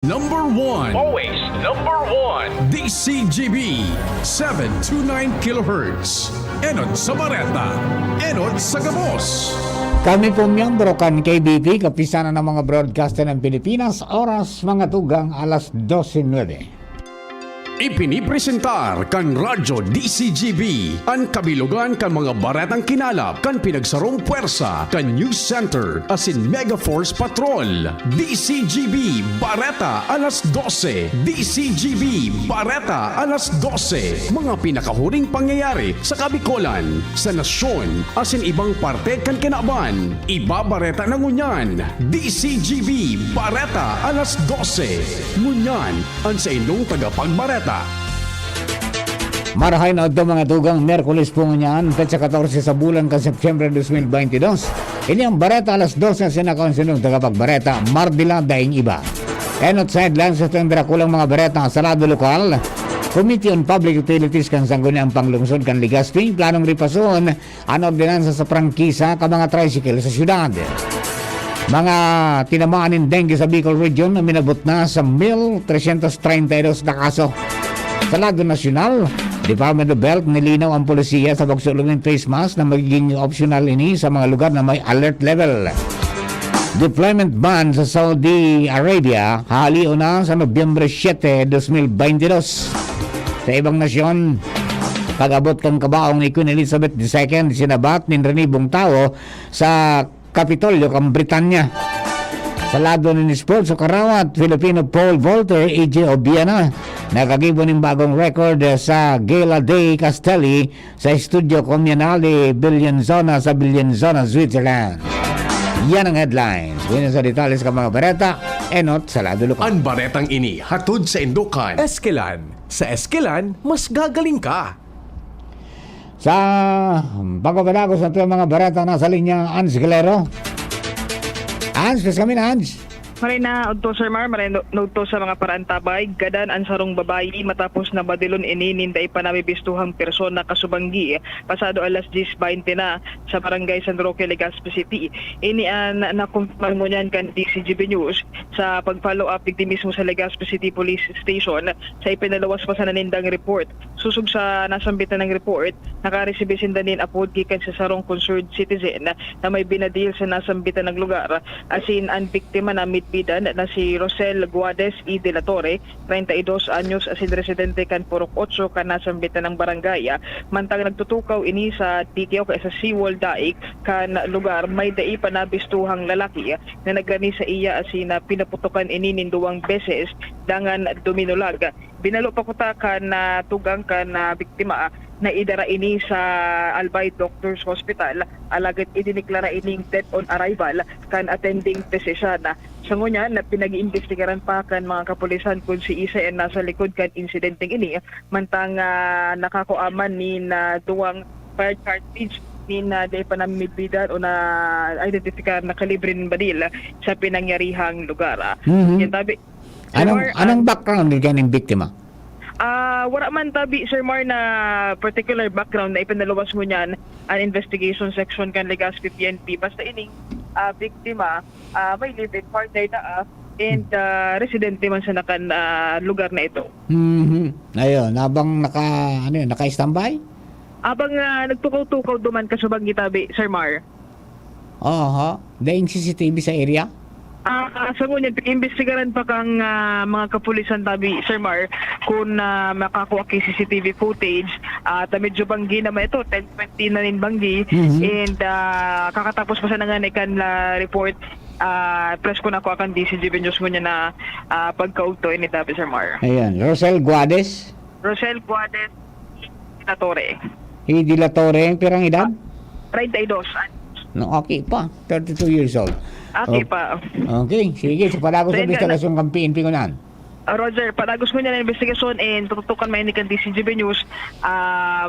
Number 1. Always number 1. DCGB 729 kHz. Enot sa Bareta. Enot sa Gabos. Kami po miyembro kan KBP, kapisanan ng mga broadcaster ng Pilipinas, oras mga tugang alas 12:09. Ipinipresentar kan Radyo DCGB ang kabilugan kan mga baretang kinalap kan pinagsarong puwersa kan News Center asin Mega Force Patrol. DCGB Bareta alas 12. DCGB Bareta alas 12. Mga pinakahuring pangyayari sa Kabikolan, sa nasyon asin ibang parte kan kinaban. Ibabareta na ngunyan. DCGB Bareta alas 12. Ngunyan ang sa inyong tagapagbareta. Marahay na ito mga tugang Merkulis po ngunyan, petsa 14 sa bulan ka September 2022. Ini ang Bareta alas 12 na sinakaunsinong tagapagbareta, Mardila daing iba. Enot sidelines sa tendra kulang mga bareta sa sarado lokal. Committee on Public Utilities kan sangguniang panglungsod kan Ligaspi, planong ripason ang ordinansa sa prangkisa ka mga tricycle sa syudad. Mga tinamaan ng dengue sa Bicol Region na minabot na sa 1,332 na kaso. Sa lado nasyonal, Department of Health nilinaw ang polisiya sa pagsulong ng face mask na magiging optional ini sa mga lugar na may alert level. Deployment ban sa Saudi Arabia haliw na sa Nobyembre 7, 2022. Sa ibang nasyon, pag-abot kang kabaong ni Queen Elizabeth II, sinabat ng renibong tao sa Kapitolyo kang Britanya. Sa lado ng sports sa Karawat, Filipino pole vaulter AJ Obiana nakagibo ng bagong record sa Gala dei Castelli sa Studio Comunale Bellinzona sa Bellinzona, Switzerland. Yan ang headlines. Ngayon sa detalles ka mga bareta, enot sa lado lokal. Ang baretang ini hatod sa Indukan. Eskelan. Sa Eskelan, mas gagaling ka. Sa pagbabalagos na ito mga bareta, nasa linya Ans Galero. Ans, please kami na Ans. Maray na udto Sir Mar, maray nudto sa mga parantabay, gadan ang sarong babayi matapos na badilon inin day pa nabibistuhang persona kasubanggi pasado alas 10:20 na sa barangay San Roque, Legazpi City. Ini ang nakumpirma mo niyan kan DCGB News sa pag-follow up digdi mismo sa Legazpi City Police Station sa ipinalawas pa sa nanindang report. Susug sa nasambitan ng report, nakaresebe sindanin apod gikan sa sarong concerned citizen na may binadil sa nasambitan ng lugar asin ang biktima na bidan na si Rosel Guades y de la Torre, 32 anyos, asin residente kan Purok 8 kan nasambitan ng barangay. Mantang nagtutukaw ini sa Tikyo kay sa Seawall Daig kan lugar may dai pa nabistuhang lalaki na nagrani sa iya asin pinaputukan ini ninduwang beses dangan duminulag. Binalo pa kuta kan tugang kan biktima na idara ini sa Albay Doctors Hospital alagad idiniklara ining dead on arrival kan attending physician. Sa ngunyan na pinag-iimbestigaran pa kan mga kapulisan kung si Isa ay nasa likod kan insidenteng ini mantang nakakuaman ni na duwang fire cartridge ni na day pa namimibidan o na identifikar na kalibre ng badil sa pinangyarihang lugar. Yan tabi. Anong background ng ganing biktima? Wala man tabi Sir Mar na particular background na ipinalawas mo niyan ang investigation section kan Legazpi PNP. Basta ining biktima may live-in partner na and residente man sa nakan lugar na ito. Ayun, habang naka-standby? Abang nagtukaw-tukaw duman kasubang gitabi Sir Mar. Daing CCTV sa area? Sa ngunyan, imbestigaran pa kang mga kapulisan tabi, Sir Mar, kung makakuha kay CCTV footage. Medyo banggi naman ito, 10:20 na rin banggi. And kakatapos pa sa nanganikan na report, press ko na ko akan DCGB News mo niya na pagkauto ini tabi, Sir Mar. Ayan, Rosel Guades? Rosel Guades de la Torre. De la Torre, pirang edad? 32. No, okay pa, 32 years old. Okay pa. Okay, sige. So, palagos sa Then, investigasyon kang PNP ko naan. Roger, patagos mo niya na investigasyon and tututukan may inikan DCGB News,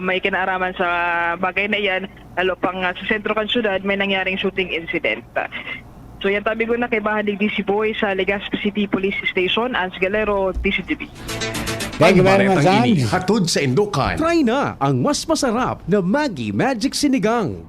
may kinaaraman sa bagay na yan, lalo pang sa sentro kan syudad may nangyaring shooting incident. So yan tabi ko na kay Bahadig DC Boy sa Legazpi City Police Station, Ans Galero, DCGB. Thank you very Ang much, baretang ini Ans. hatod sa Indukan. Try na ang mas masarap na Maggi Magic Sinigang.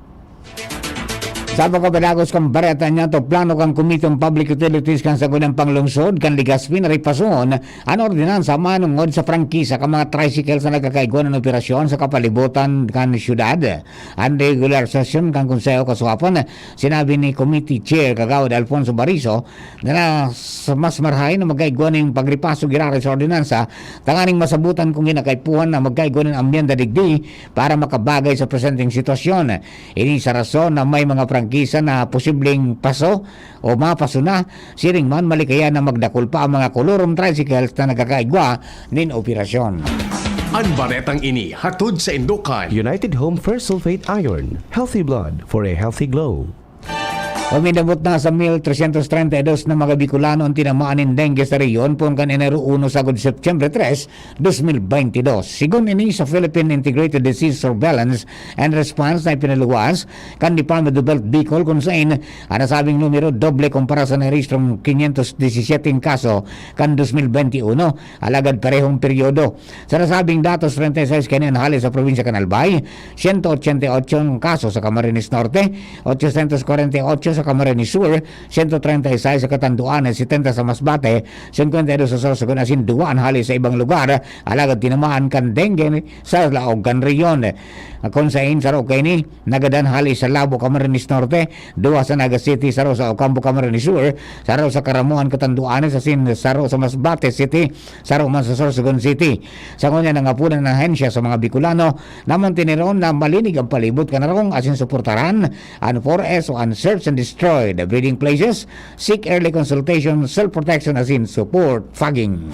Sa pagkabalagos kang bareta niya to plano kang Komitong Public Utilities kan sa gunang panglungsod kan Ligaspi na ripason ang ordinansa manungod sa prangkisa ka mga tricycles na nagkakaiguan ng operasyon sa kapalibutan kan syudad. Ang regular session kan Konseho Kasuapon, sinabi ni Committee Chair Kagawad Alfonso Bariso na mas marhay na magkaiguan ng pagripaso girari sa ordinansa tanganing masabutan kung ginakaipuhan na magkaiguan ng amyenda digdi para makabagay sa presenteng sitwasyon. Ini sa rason na may mga prangkisa na posibleng paso o mapaso na siring man malikaya na magdakol pa ang mga kolorom tricycles na nagkakaigwa nin operasyon. Ang baretang ini hatod sa Indukan. United Home First Sulfate Iron. Healthy blood for a healthy glow. Umidabot na sa 1,332 na mga Bicolano ang tinamaan ng dengue sa reyon pong kan Enero 1 sagod September 3, 2022. Sigun ini sa Philippine Integrated Disease Surveillance and Response na ipinaluwas kan Department of Health Bicol kung saan ang nasabing numero doble kumpara sa narehistrong 517 kaso kan 2021 alagad parehong peryodo. Sa nasabing datos 36 kanin halis sa probinsya kan Albay, 188 kaso sa Camarines Norte, 848 sa Camarines Sur, 136 sa Catanduanes, 70 sa Masbate, 52 sa Sorsogon asin duwaan halis sa ibang lugar alagad tinamaan kan dengue sa laog kan reyon. Kung sa saro kay ni nagadan halis sa Labo Camarines Norte, duwa sa Naga City, saro sa Ocampo Camarines Sur, saro sa Karamuan Catanduanes asin saro sa Masbate City, saro man sa Sorsogon City. Sa kunya nangapunan ng ahensya sa mga Bicolano naman tiniron na malinig ang palibot kanarong asin suportaran an 4S o an search and destroy the breeding places, seek early consultation, self-protection asin support fogging.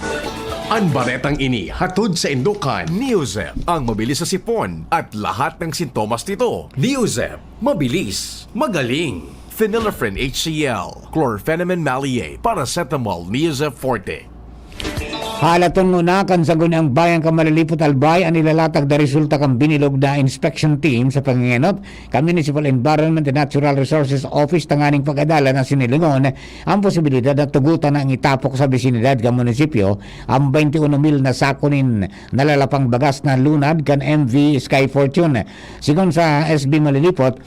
Ang baretang ini hatod sa Indukan. Neozep, ang mabilis sa sipon at lahat ng sintomas nito. Neozep, mabilis, magaling. Phenylephrine HCl, Chlorpheniramine Maleate, Paracetamol, Neozep Forte. Halaton muna kan sa gunang bayan ka Malalipot Albay ang nilalatag na resulta kang binilog na inspection team sa pangingenot ka Municipal Environment and Natural Resources Office tanganing pag-adala na sinilingon ang posibilidad na tugutan ang itapok sa bisinidad ka munisipyo ang 21,000 na sakunin nalalapang bagas na lunad kan MV Sky Fortune. Sigon sa SB Malalipot,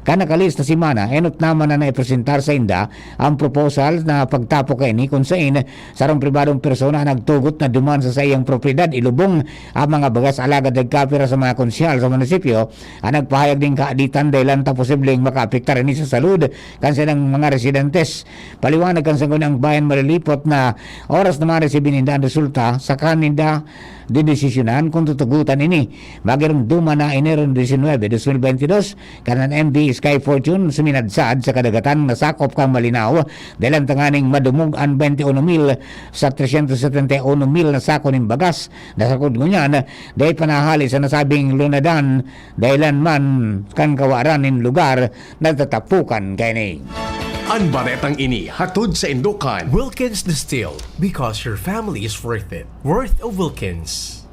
kanakalis na simana, enot naman na naipresentar sa inda ang proposal na pagtapok kay ni kung saan sarong pribadong persona nagtugot na duman sa iyang propriedad ilubong ang mga bagas alagad nagkapira sa mga konsyal sa munisipyo ang nagpahayag din kaaditan dahil anta posibleng makaapektar ni sa salud kansa ng mga residentes. Paliwanag kan sa gunang bayan Malalipot na oras naman resibin ninda ang resulta sa kaninda didesisyonan kung tutugutan ini. Magirong duma na Enero 19, 2022 kanan MV Sky Fortune suminadsad sa kadagatan na sakop kang malinaw dahil ang tanganing madumog ang 21,000 sa 371,000 na sako ng bagas na sakod ngunyan dahil panahali sa nasabing lunadan dahilan man kan kawaran ng lugar na tatapukan kay ni. Ang baretang ini hatod sa Indukan. Wilkins Distilled, because your family is worth it. Worth of Wilkins.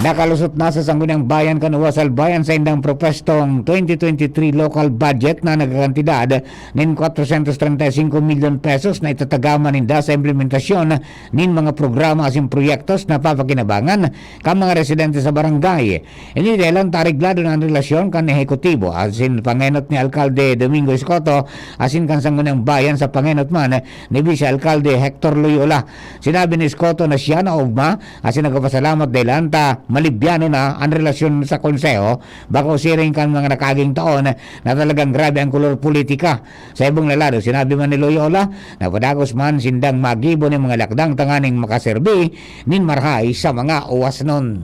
Nakalusot na sa Sangguniang Bayan Kanuwas Albayan sa indang propestong 2023 local budget na nagkakantidad ng 435 milyon pesos na itatagaman ninda sa implementasyon ng mga programa asin proyektos na papakinabangan ka mga residente sa barangay. Ini dahil tariglado na ang relasyon kan ehekutibo asin pangenot ni Alkalde Domingo Escoto asin kan Sangguniang Bayan sa pangenot man ni Vice Alkalde Hector Loyola. Sinabi ni Escoto na siya na ugma asin nagpasalamat dahil anta malibyano na ang relasyon sa konseho bako siring kan mga nakaging taon na talagang grabe ang kulor politika. Sa ibong lalado, sinabi man ni Loyola na padagos man sindang magibo ng mga lakdang tanganing makaserbi nin marhay sa mga uwas nun.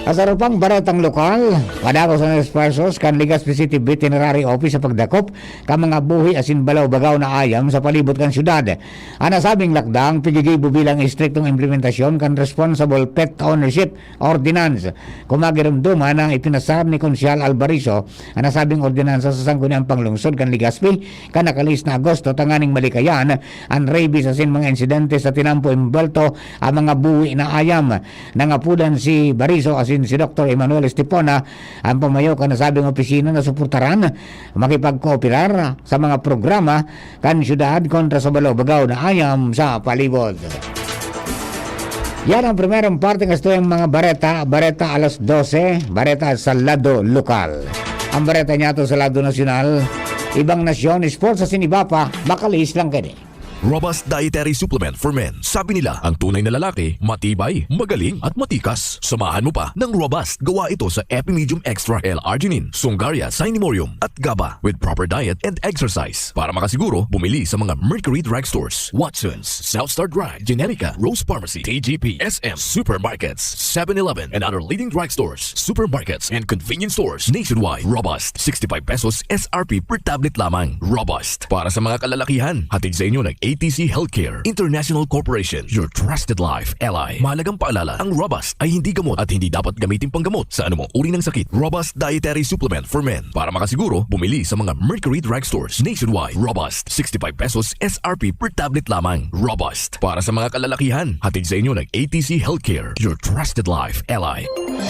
Asarupang baretang lokal, padagos ang espresos kan Legazpi City Veterinary Office sa pagdakop ka mga buhi asin balaw-bagaw na ayam sa palibot kan syudad. Ang nasabing lakdang pigigibo bilang istriktong implementasyon kan Responsible Pet Ownership Ordinance. Kumagiramduman ang ipinasar ni Konsyal Albariso ang nasabing ordinansa sa Sangguniang Panglungsod kan Legazpi kan nakalis na Agosto tanganing malikayan ang rabies asin mga insidente sa tinampo imbelto ang mga buhi na ayam. Nangapudan si Bariso asin si Dr. Emmanuel Estipona ang pamayo kan nasabing opisina na suportaran makipagkooperar sa mga programa kan syudad kontra sa balaw-bagaw na ayam sa palibot. Yan ang primerong parte ng mga bareta alas 12, bareta sa lado lokal. Ang bareta niya to sa lado nasyonal. Ibang nasyon, sports sa sinibapa, makalis lang kini. Robust Dietary Supplement for Men. Sabi nila, ang tunay na lalaki, matibay, magaling at matikas. Samahan mo pa ng Robust. Gawa ito sa Epimedium Extra L-Arginine, Sungaria Cinnamomum at GABA with proper diet and exercise. Para makasiguro, bumili sa mga Mercury Drugstores, Watson's, Southstar Drug, Generica, Rose Pharmacy, TGP, SM, Supermarkets, 7-Eleven, and other leading drugstores, supermarkets, and convenience stores nationwide. Robust, 65 pesos SRP per tablet lamang. Robust. Para sa mga kalalakihan, hatid sa inyo ng ATC Healthcare International Corporation, your trusted life ally. Mahalagang paalala, ang Robust ay hindi gamot at hindi dapat gamitin panggamot sa anumang uri ng sakit. Robust Dietary Supplement for Men. Para makasiguro, bumili sa mga Mercury Drugstores nationwide. Robust, 65 pesos SRP per tablet lamang. Robust. Para sa mga kalalakihan, hatid sa inyo ng ATC Healthcare, your trusted life ally.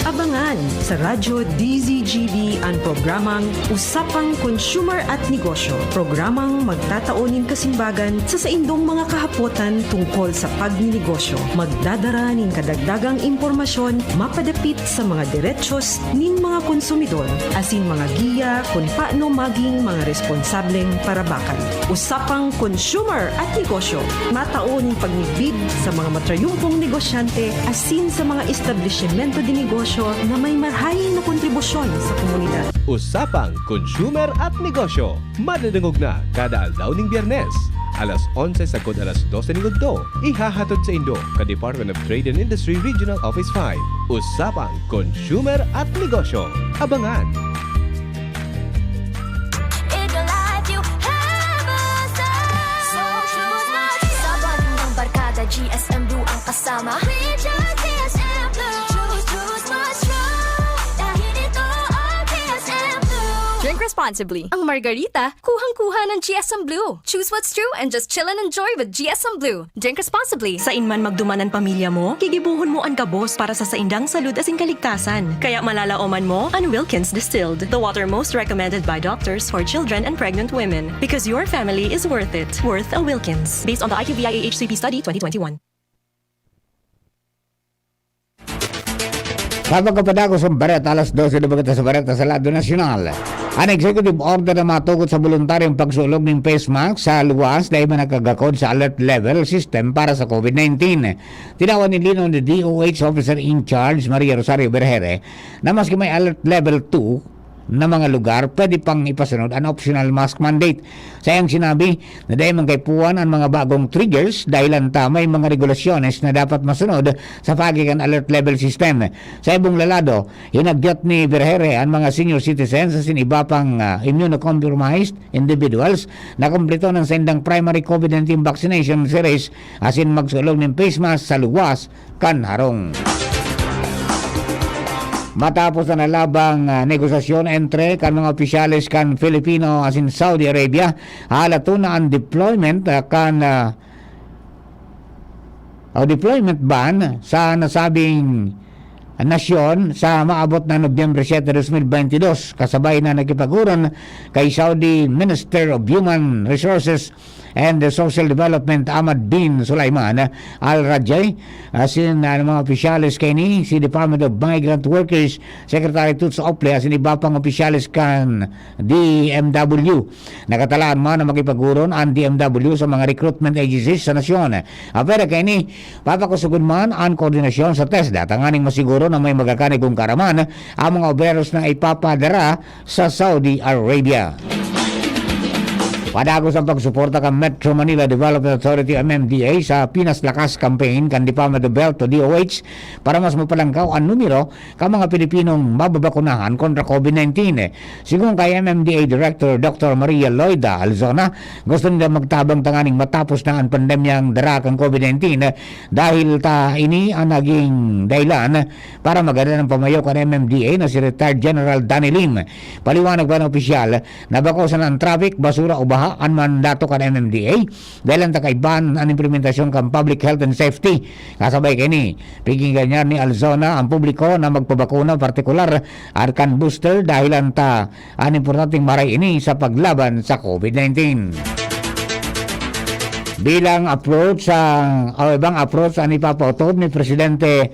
Abangan sa Radyo DZGB ang programang Usapang Consumer at Negosyo. Programang magtataunin kasimbagan sa saindong mga kahapotan tungkol sa pagninegosyo. Magdadara nin kadagdagang impormasyon mapadapit sa mga diretsyon nin mga konsumidor asin mga giya kung paano maging mga responsableng parabakan. Usapang Consumer at Negosyo. Mataon pagnibid sa mga matrayumpong negosyante asin sa mga establishmento de negosyo na may marhaing na kontribusyon sa komunidad. Usapang Consumer at Negosyo. Madadangog na kada aldaw ning Biyernes. Alas 11 sagod alas 12 ng udto. Ihahatod sa Indo ka Department of Trade and Industry Regional Office 5. Usapang Consumer at Negosyo. Abangan! In your life you have a star. So choose not to. Sa banding ng barkada, GSM Blue ang kasama. We just GSM Blue. Choose what's true. Dahil ito ang GSM Blue. Drink responsibly. Ang margarita, kuhang-kuha ng GSM Blue. Choose what's true and just chill and enjoy with GSM Blue. Drink responsibly. Sa inman magdumanan pamilya mo, gigibuhon mo ang kabos para sa saindang salud asing kaligtasan. Kaya malalaoman mo ang Wilkins Distilled, the water most recommended by doctors for children and pregnant women. Because your family is worth it. Worth a Wilkins. Based on the IQVIA HCP study 2021. Kapag kapadako sa bareta, alas 12 na bagata sa bareta sa lado nasyonal. Ang executive order na matugot sa voluntaryong pagsulog ng face mask sa luwas dahil man nakagakod sa alert level system para sa COVID-19. Tinawan ni Lino ni DOH Officer in Charge Maria Rosario Berhere na maski may alert level 2 na mga lugar, pwede pang ipasunod ang optional mask mandate. Sayang sinabi na dahil mangkaipuan ang mga bagong triggers dahil anta may mga regulasyones na dapat masunod sa pagikan alert level system. Sa ibong lalado, hinagyat ni Berhere ang mga senior citizens sa siniba pang immunocompromised individuals na kumpleto ng sendang primary COVID-19 vaccination series asin magsulog ng face mask sa luwas kan harong. Matapos na nalabang negosasyon entre kan mga opisyales kan Filipino as in Saudi Arabia, halato na ang deployment deployment ban sa nasabing nasyon sa maabot na Nobyembre 7, 2022 kasabay na nagkipaguron kay Saudi Minister of Human Resources and Social Development Ahmad bin Sulaiman Al-Rajay asin mga opisyales kay ni si Department of Migrant Workers Secretary Tuts Ople asin iba pang opisyales kan DMW. Nakatalaan man na makipaguron ang DMW sa mga recruitment agencies sa nasyon. Pero kay ni papakusugod man ang koordinasyon sa TESDA tanganing masiguro na may magkakanigong karaman ang mga oberos na ipapadara sa Saudi Arabia. Padagos ang pagsuporta kan Metro Manila Development Authority MMDA sa Pinas Lakas Campaign kan Department of Health to DOH para mas mapalangkaw ang numero ka mga Pilipinong mababakunahan kontra COVID-19. Sigung kay MMDA Director Dr. Maria Loida Alzona, gusto nila magtabang tanganing matapos na ang pandemyang dara kan COVID-19 dahil ini ang naging dahilan para maganda ng pamayaw kan MMDA na si Retired General Danny Lim. Paliwanag ba ng opisyal na bakosan ang traffic, basura o baha ang mandato kan MMDA dahil ang takaiban ang implementasyon kan public health and safety. Kasabay kini piginggan niya ni Alzona ang publiko na magpabakuna partikular kan booster dahil ang importanteng maray ini sa paglaban sa COVID-19. bilang approach o ibang approach ang ipapotob ni Presidente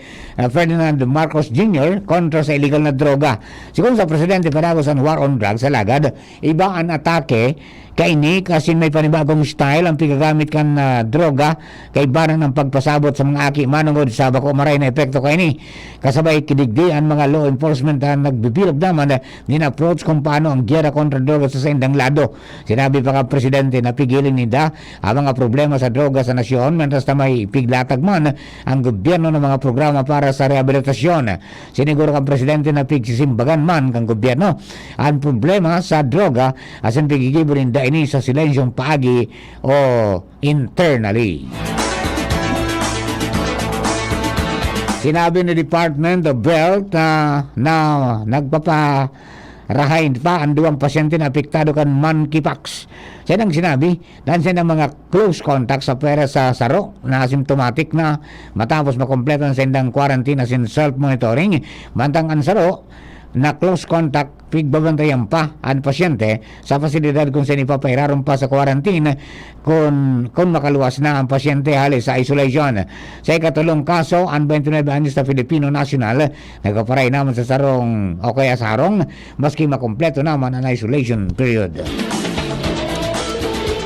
Ferdinand Marcos Jr. kontra sa illegal na droga. Sigon sa Presidente panagos ang war on drugs sa lagad, iba ang atake kaini kasi may panibagong style ang pigagamit kan droga kay barang ng pagpasabot sa mga aki manungod sa bako maray na epekto kaini. Kasabay kidigdi ang mga law enforcement na nagbibilog naman din approach kung paano ang giyera kontra droga sa indang lado. Sinabi pa ka Presidente na pigilin nida ang mga problema sa droga sa nasyon mentas na may piglatag man ang gobyerno ng mga programa para sa rehabilitasyon. Siniguro kang Presidente na pigsisimbagan man kang gobyerno ang problema sa droga asin pigigibo rin ini sa silensyong paagi o internally. Sinabi ni Department of Health na nagpaparahain pa ang 2 pasyente na apektado kan monkeypox. Siya nang sinabi, dahil siya ng mga close contact sa pera sa saro na asymptomatic na matapos makompleto sa indang quarantine asin self-monitoring, mantang ang saro na close contact pigbabantayan pa ang pasyente sa pasilidad kung saan ipapairaron pa sa quarantine kung makaluwas na ang pasyente halis sa isolation. Sa ikatulong kaso, ang 29 anyos na Filipino national nagpaparay naman sa sarong o kaya sarong maski makompleto naman ang isolation period.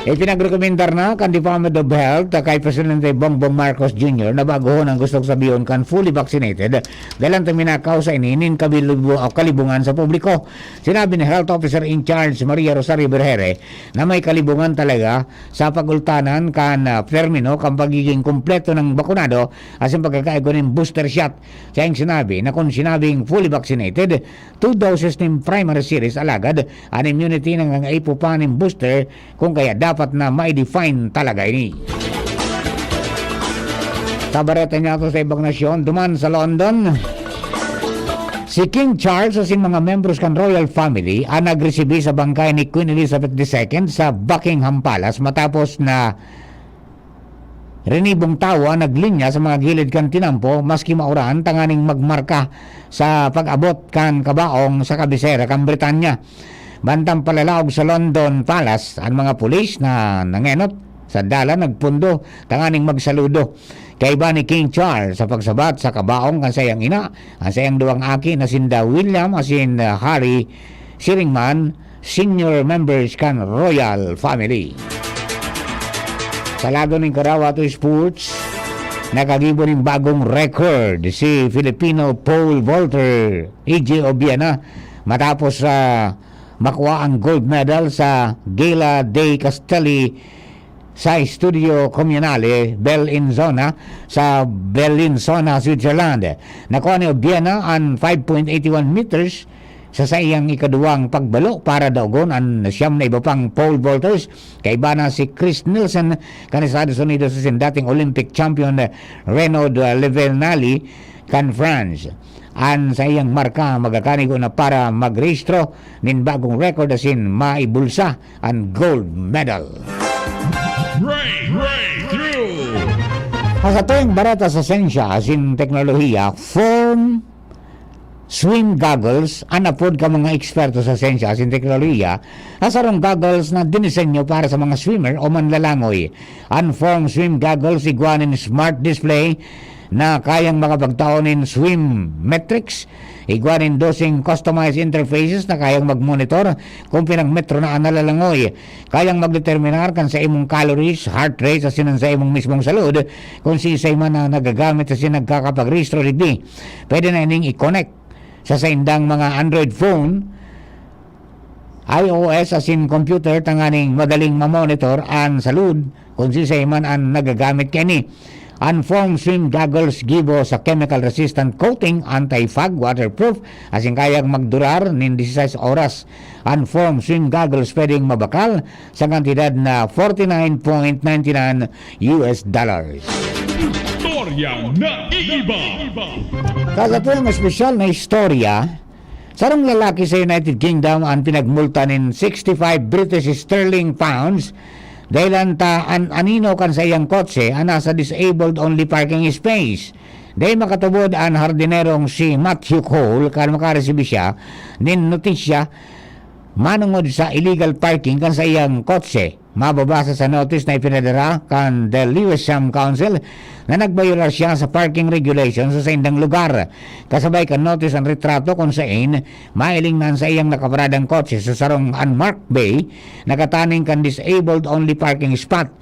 Ipinagrekomendar na kan Department of Health kay Presidente Bongbong Marcos Jr. na baguhon ang gustong sabihin kan fully vaccinated dahil ang taminakaw sa ininin kalibungan sa publiko. Sinabi ni Health Officer in Charge Maria Rosario Berhere na may kalibungan talaga sa pagultanan kan termino kan pagiging kumpleto ng bakunado asin pagkakaigo ng booster shot. Siya yung sinabi na kung sinabing fully vaccinated, 2 doses ng primary series alagad ang immunity ng ipupa ng booster kung kaya dapat na ma-define talaga ini. Tabareta niya ito sa ibang nasyon, duman sa London. Si King Charles o sin mga members kan royal family ang nagresibi sa bangkay ni Queen Elizabeth II sa Buckingham Palace matapos na rinibong tawa naglinya sa mga gilid kan tinampo maski maurahan tanganing magmarka sa pag-abot kan kabaong sa kabisera kan Britanya. Bantang palalaog sa London Palace ang mga pulis na nangenot sa dala nagpundo tanganing magsaludo kay iba ni King Charles sa pagsabat sa kabaong kan sayang ina ang sayang 2 aki na sinda William asin Harry Shillingman senior members kan royal family. Sa lado ng Karawato Sports, nakagibo ng bagong record si Filipino pole vaulter EJ Obiana matapos sa makuha ang gold medal sa Gala dei Castelli sa Studio Comunale Bellinzona sa Bellinzona, Switzerland. Nakuha ni Obiana ang 5.81 meters sa sayang ikaduwang pagbalo para daogon ang siyam na iba pang pole vaulters kay iba na si Chris Nielsen kan Estados Unidos sa dating Olympic champion Renaud Levenali kan France. An sa iyang marka magakanigo na para magrehistro nin bagong record asin maibulsa ang gold medal. Sa tuwing barata sa sensya asin teknolohiya, foam swim goggles anapod ka mga eksperto sa sensya asin teknolohiya asarong goggles na dinisenyo para sa mga swimmer o manlalangoy. Ang foam swim goggles iguanin smart display na kayang makapagtaonin swim metrics, iguanin dosing customized interfaces na kayang mag-monitor kung pinang metro na analalangoy, kayang magdeterminar kan sa imong calories, heart rate sa sinan sa imong mismong salud kung sisay man na nagagamit sa sinagkakapag-registro digdi. Pwede na ining i-connect sa saindang mga Android phone, iOS asin computer tanganing madaling mamonitor ang salud kung sisay man ang nagagamit kani. Ang foam swim goggles gibo sa chemical resistant coating, anti-fog, waterproof, asin kayang magdurar nin 16 oras. Ang foam swim goggles pwedeng mabakal sa kantidad na $49.99. Istorya na iiba. Kasatuang espesyal na istorya, sarong lalaki sa United Kingdom ang pinagmulta nin 65 British sterling pounds dahil anino kan sa iyang kotse nasa disabled only parking space. Dahil makatubod ang hardinerong si Matthew Cole kan makaresibi siya nin notisya manungod sa illegal parking kan sa iyang kotse. Mababasa sa notice na ipinadara kan the Lewisham Council na nagbayular siya sa parking regulations sa indang lugar. Kasabay kan notice ang retrato kung saan mailingnan sa iyang nakaparadang kotse sa sarong unmarked bay nakataning kan disabled only parking spot.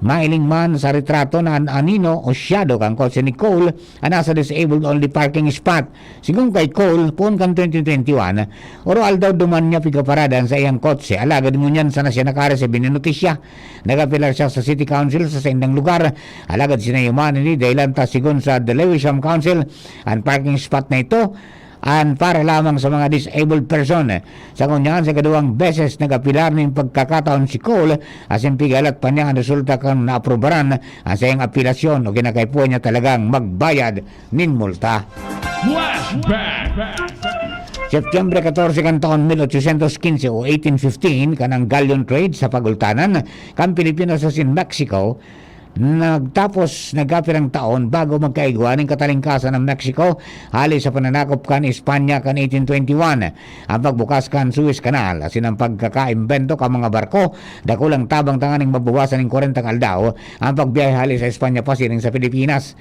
Mailing man sa retrato na anino o shadow kang kotse ni Cole ang nasa disabled only parking spot. Sigung kay Cole, puon kang 2021, oral daw duman niya pigaparadan sa iyang kotse. Alagad mo niyan sana siya nakara sa bininutisya. Nagapilar siya sa City Council sa indang lugar. Alagad sinayuman ni dahilan ta sigun sa the Lewisham Council ang parking spot na ito para lamang sa mga disabled person. Sa kunyan, sa kaduwang beses nagapilar ng pagkakataon si Cole asin pigalat pa niya ang resulta kang naaprobaran ang sa iyang apilasyon o ginakaipo niya talagang magbayad nin multa. Septyembre 14 kan taon 1815 o 1815 kanang galleon trade sa pagultanan kan Pilipinas sa Mexico. Nagapirang taon bago magkaigwa ng katalingkasan ng Mexico hali sa pananakop kan Espanya kan 1821. Ang pagbukas kan Suez Canal asin ang pagkakaimbento ka mga barko dakulang tabang tanganing mabawasan ng 40 aldaw ang pagbiyahe hali sa Espanya pasiring sa Pilipinas.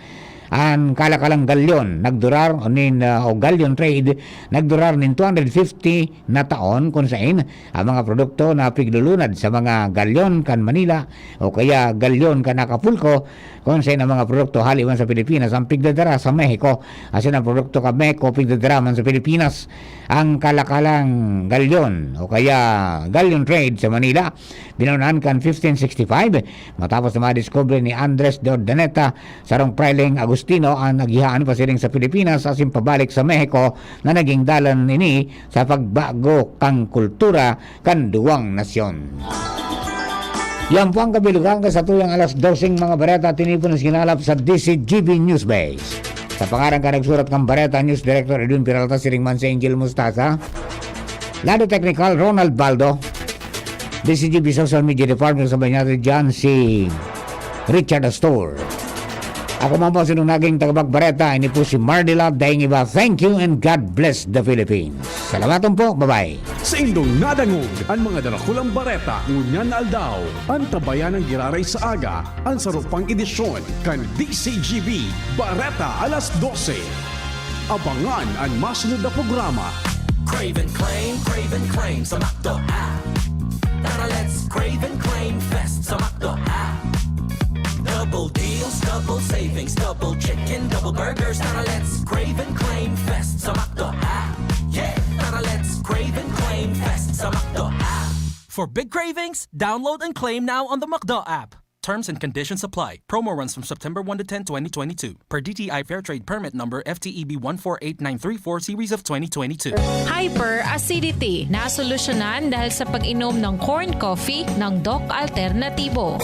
Ang kalakalang galyon nagdurar o galleon trade nagdurar nin 250 na taon kung saan ang mga produkto na piglulunad sa mga galyon kan Manila o kaya galyon kan Acapulco kung saan ang mga produkto haliwan sa Pilipinas ang pigdadara sa Mexico asin ang produkto ka Mexico pigdadara man sa Pilipinas. Ang kalakalang galyon o kaya galleon trade sa Manila binunaan kan 1565 matapos na madiscover ni Andres de Ordaneta sarong Prailing Agustino ang nagihaan pasiring sa Pilipinas asin pabalik sa Mexico na naging dalan ini sa pagbago kang kultura kan duwang nasyon. Yan po ang kabilugan sa tuyang alas 12 mga bareta tinipon ng sinalap sa DCGB News Base. Sa pangarang ka nagsurat kang bareta News Director Edwin Peralta Siringman sa Angel Mustasa, Lado Technical Ronald Baldo, DCGB Social Media Department sa Banyate dyan si Richard Astor. Ako man po sinong naging tagapagbareta, ini po si Mardila Daingiba. Thank you and God bless the Philippines. Salamaton po, bye-bye. Sa indong nadangog, ang mga darakulang bareta, ngunyan aldaw, ang tabayan ng giraray sa aga, ang sarupang edisyon, kan DCGB, Bareta alas 12. Abangan ang masunod na programa. Crave and claim sa McDo app. Tara, let's crave and claim fest sa McDo app. Double deals, double savings, double chicken, double burgers. Tara, let's crave and claim fest sa McDo app. Yeah, tara, let's crave and claim fest sa McDo app. For big cravings, download and claim now on the McDo app. Terms and conditions apply. Promo runs from September 1 to 10, 2022. Per DTI Fair Trade Permit Number FTEB 148934 Series of 2022. Hyperacidity na solusyonan dahil sa pag-inom ng corn coffee ng Doc Alternatibo.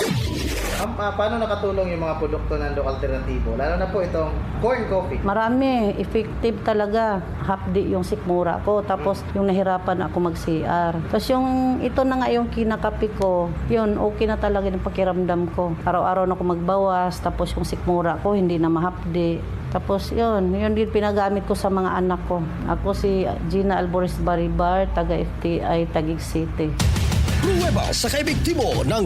Paano nakatulong yung mga produkto ng Doc Alternatibo? Lalo na po itong corn coffee. Marami. Effective talaga. Hapdi yung sikmura ko. Tapos yung nahirapan ako mag-CR. Tapos yung ito na nga yung kinakapi ko, yun, okay na talaga yung pakiramdam ko. Araw-araw na ako magbawas. Tapos yung sikmura ko, hindi na mahapdi. Tapos yun din pinagamit ko sa mga anak ko. Ako si Gina Alboris Baribar, taga FTI, Taguig City. Nueva sa kaibig timo ng